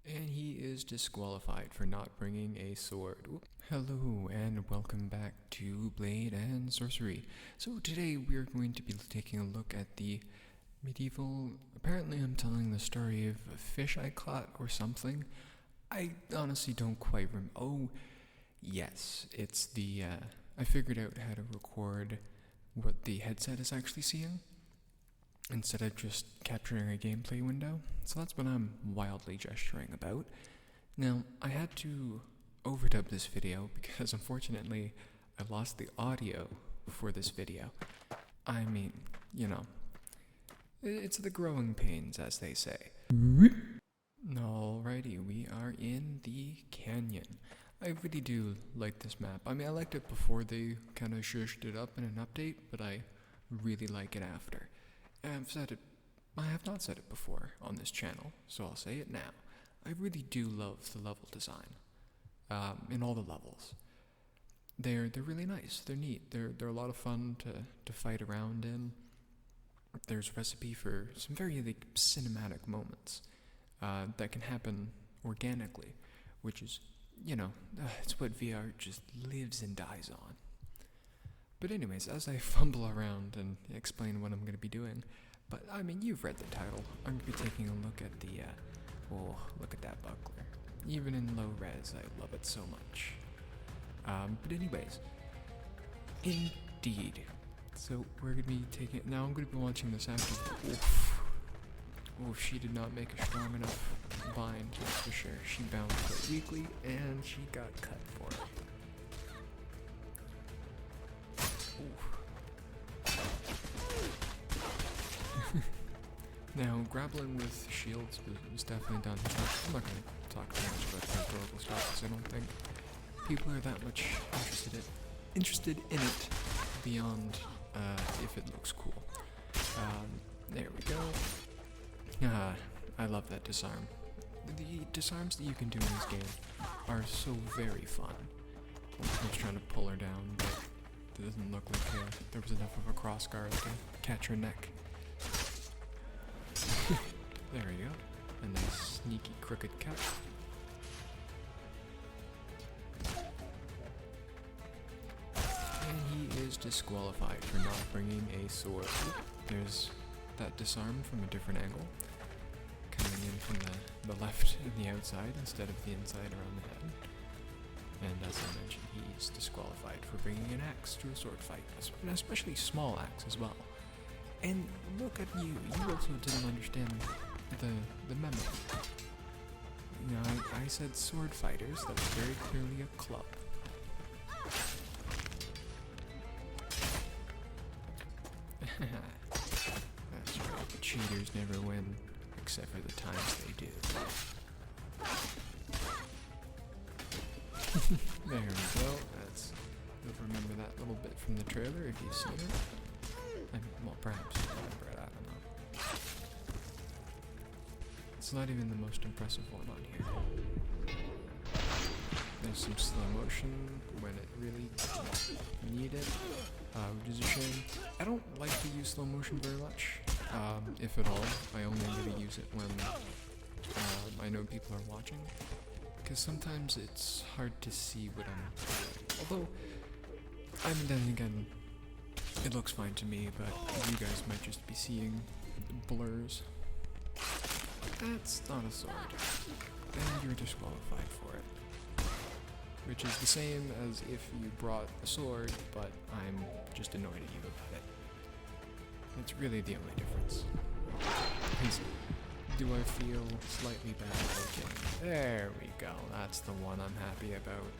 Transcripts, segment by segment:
And he is disqualified for not bringing a sword. Oop. Hello and welcome back to Blade and Sorcery. So today we are going to be taking a look at the medieval, apparently I'm telling the story of a fish I caught or something. I honestly don't quite remember. Oh, yes, it's the, I figured out how to record what the headset is actually seeing instead of just capturing a gameplay window. So that's what I'm wildly gesturing about. Now, I had to overdub this video because unfortunately I lost the audio for this video. I mean, you know, it's the growing pains, as they say. Alrighty, we are in the canyon. I really do like this map. I mean, I liked it before they kind of shushed it up in an update, but I really like it after. I have not said it before on this channel, so I'll say it now. I really do love the level design, in all the levels. They're really nice. They're neat. They're a lot of fun to fight around in. There's a recipe for some very cinematic moments that can happen organically, which is, you know, it's what VR just lives and dies on. But anyways, as I fumble around and explain what I'm going to be doing, but I mean, you've read the title. I'm going to be taking a look at the, oh, look at that buckler. Even in low res, I love it so much. But anyways, indeed. So we're going to be taking, now I'm going to be watching this after. Oof. Oof, she did not make a strong enough bind, that's for sure. She bounced quite weakly, and she got cut for it. Now, grappling with shields was definitely done. I'm not going to talk too much about temporal stuff because I don't think people are that much interested in it beyond if it looks cool. There we go. I love that disarm. The disarms that you can do in this game are so very fun. I was trying to pull her down, but it doesn't look like there was enough of a crossguard to catch her neck. There we go. A nice sneaky crooked cut. And he is disqualified for not bringing a sword. There's that disarm from a different angle, coming in from the left and the outside instead of the inside around the head. And as I mentioned, he's disqualified for bringing an axe to a sword fight, an especially small axe as well. And look at you, you also didn't understand the memo. You know, I said sword fighters, that's very clearly a club. That's right, cheaters never win, except for the times they do. There we go, you'll remember that little bit from the trailer if you've seen it. Well, perhaps you remember it, I don't know. It's not even the most impressive one on here. There's some slow motion when it really needed, which is a shame. I don't like to use slow motion very much, if at all. I only really use it when I know people are watching, because sometimes it's hard to see what I'm doing. Although, I mean, then again, it looks fine to me, but you guys might just be seeing blurs. That's not a sword. And you're disqualified for it. Which is the same as if you brought a sword, but I'm just annoyed at you about it. It's really the only difference. Do I feel slightly bad? Okay, there we go. That's the one I'm happy about.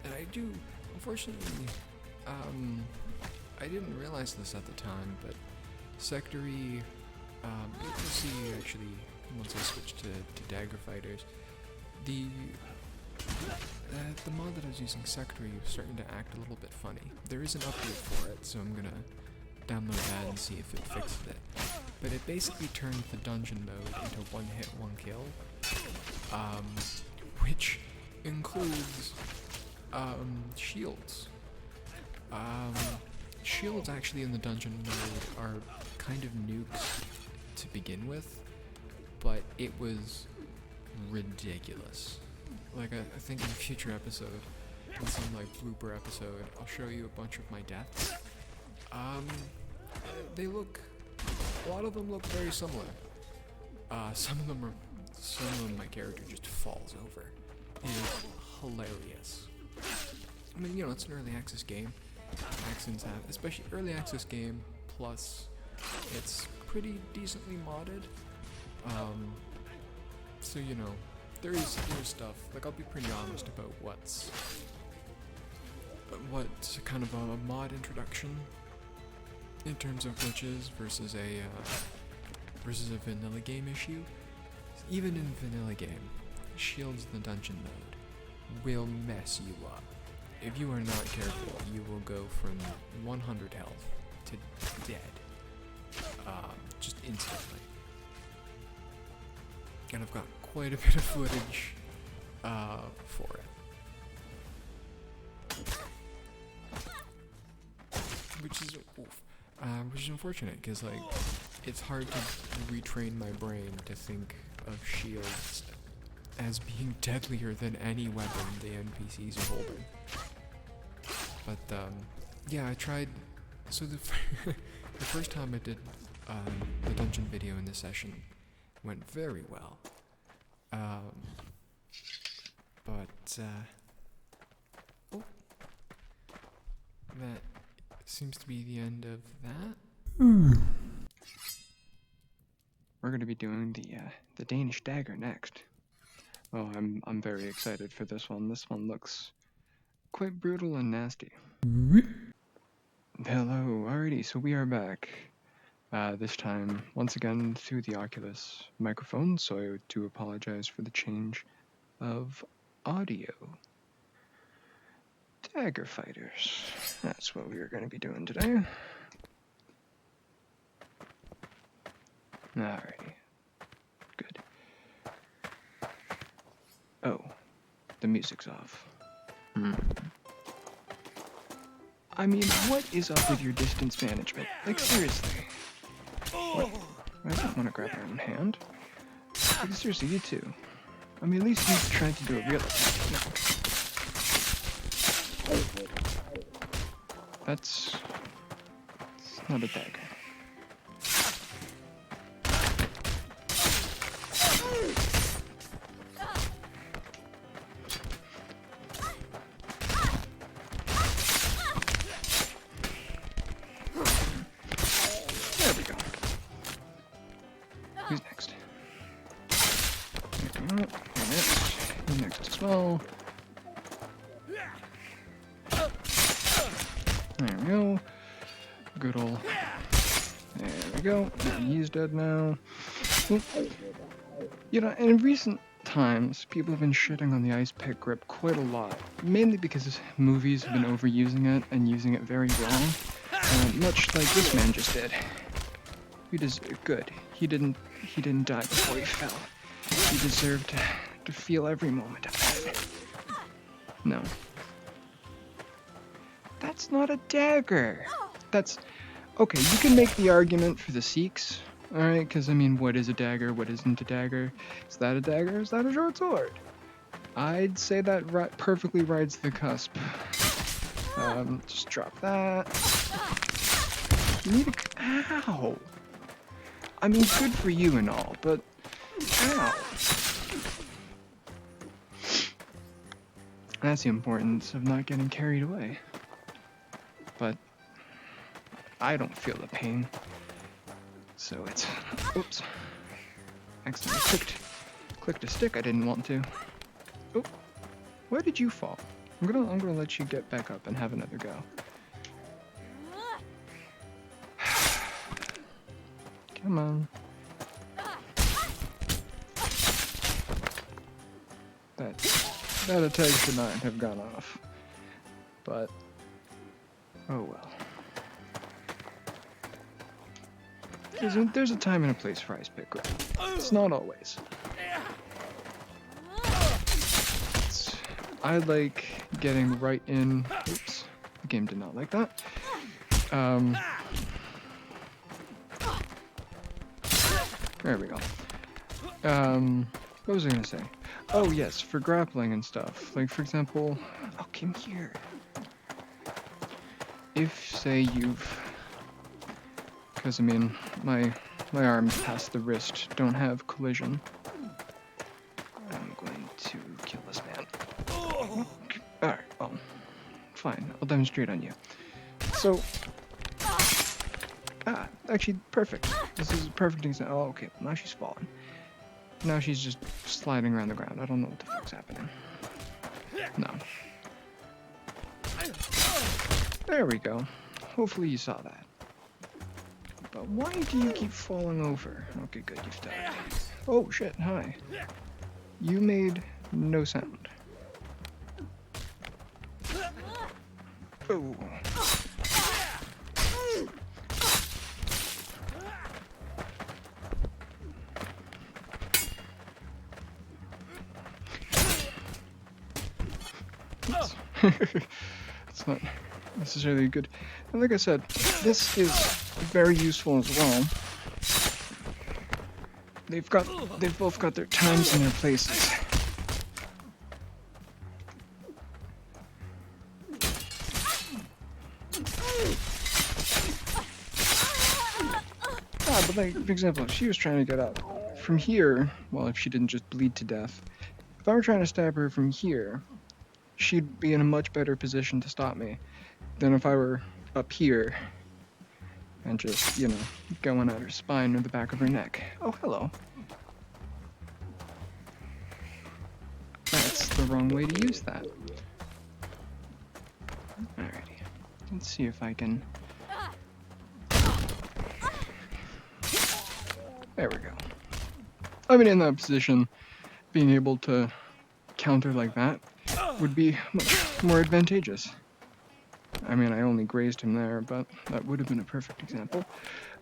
And I do, unfortunately, I didn't realize this at the time, but Sectory, you'll see actually, once I switch to Dagger fighters, the mod that I was using, Sorcery, was starting to act a little bit funny. There is an update for it, so I'm gonna download that and see if it fixes it. But it basically turns the dungeon mode into one hit, one kill, which includes shields. Shields actually in the dungeon mode are kind of nukes to begin with, but it was ridiculous. Like, I think in a future episode, in some like blooper episode, I'll show you a bunch of my deaths. They look, a lot of them look very similar. Some of them my character just falls over. It is hilarious. I mean, you know, it's an early access game. Accidents have, especially early access game, plus it's pretty decently modded. So, you know, there's stuff, like, I'll be pretty honest about what's kind of a mod introduction in terms of glitches versus a vanilla game issue. Even in vanilla game, shields in the dungeon mode will mess you up. If you are not careful, you will go from 100 health to dead, just instantly. And I've got quite a bit of footage for it. Which is unfortunate, because like, it's hard to retrain my brain to think of shields as being deadlier than any weapon the NPCs are holding. But yeah, I tried. So the first time I did the dungeon video in this session went very well. That seems to be the end of that. We're gonna be doing the Danish Dagger next. Oh, I'm very excited for this one. This one looks quite brutal and nasty. Hello, alrighty, so we are back. This time, once again, through the Oculus microphone, so I do apologize for the change of audio. Dagger fighters. That's what we are going to be doing today. Alrighty. Good. Oh, the music's off. I mean, what is up with your distance management? Like, seriously. What? I don't want to grab my own hand. Like, seriously, you too. I mean, at least you tried to do a real attack. No. That's not a dagger. There we go. Who's next? You're next as well. There we go. Good ol'. There we go. He's dead now. You know, in recent times, people have been shitting on the ice pick grip quite a lot. Mainly because movies have been overusing it and using it very wrong. Much like this man just did. He deserved good. He didn't die before he fell. He deserved to feel every moment of it. No. That's not a dagger. That's... Okay, you can make the argument for the Sikhs, alright? Because, I mean, what is a dagger? What isn't a dagger? Is that a dagger? Is that a short sword? I'd say that perfectly rides the cusp. Just drop that. You need a... Ow! I mean, good for you and all, but... Ow! That's the importance of not getting carried away. But I don't feel the pain, so it's... Oops. Accidentally clicked a stick I didn't want to. Oh, where did you fall? I'm gonna let you get back up and have another go. Come on. That attack should not have gone off, but oh well. There's a time and a place for ice pick grip. It's not always. I like getting right in. Oops, the game did not like that. There we go. What was I gonna say? Oh yes, for grappling and stuff. Like for example, oh, come here. If say you've, because I mean my arms past the wrist don't have collision. I'm going to kill this man. Alright, well, fine. I'll demonstrate on you. So, actually, perfect. This is a perfect example. Oh, okay. Now she's falling. Now she's just sliding around the ground. I don't know what the fuck's happening. No. There we go. Hopefully you saw that. But why do you keep falling over? Okay, good. You've died. Oh, shit. Hi. You made no sound. Oh. It's not necessarily good. And like I said, this is very useful as well. They've both got their times and their places. But like, for example, if she was trying to get up from here, well, if she didn't just bleed to death, if I were trying to stab her from here, she'd be in a much better position to stop me than if I were up here and just, you know, going at her spine or the back of her neck. Oh, hello. That's the wrong way to use that. Alrighty. Let's see if I can... There we go. I mean, in that position, being able to counter like that would be much more advantageous. I mean, I only grazed him there, but that would have been a perfect example.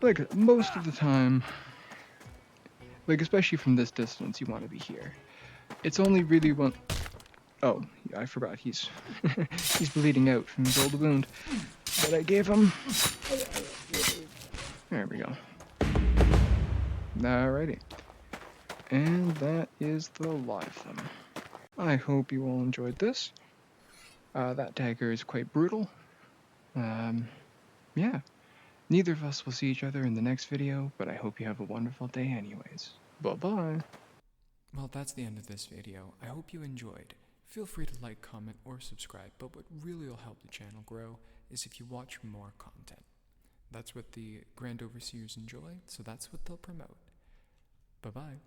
Like, most of the time, like, especially from this distance, you want to be here. It's only really one... Oh, yeah, I forgot, he's he's bleeding out from his old wound that I gave him. There we go. Alrighty. And that is the lot of them. I hope you all enjoyed this. That dagger is quite brutal. Yeah. Neither of us will see each other in the next video, but I hope you have a wonderful day anyways. Bye-bye. Well, that's the end of this video. I hope you enjoyed. Feel free to like, comment, or subscribe, but what really will help the channel grow is if you watch more content. That's what the Grand Overseers enjoy, so that's what they'll promote. Bye-bye.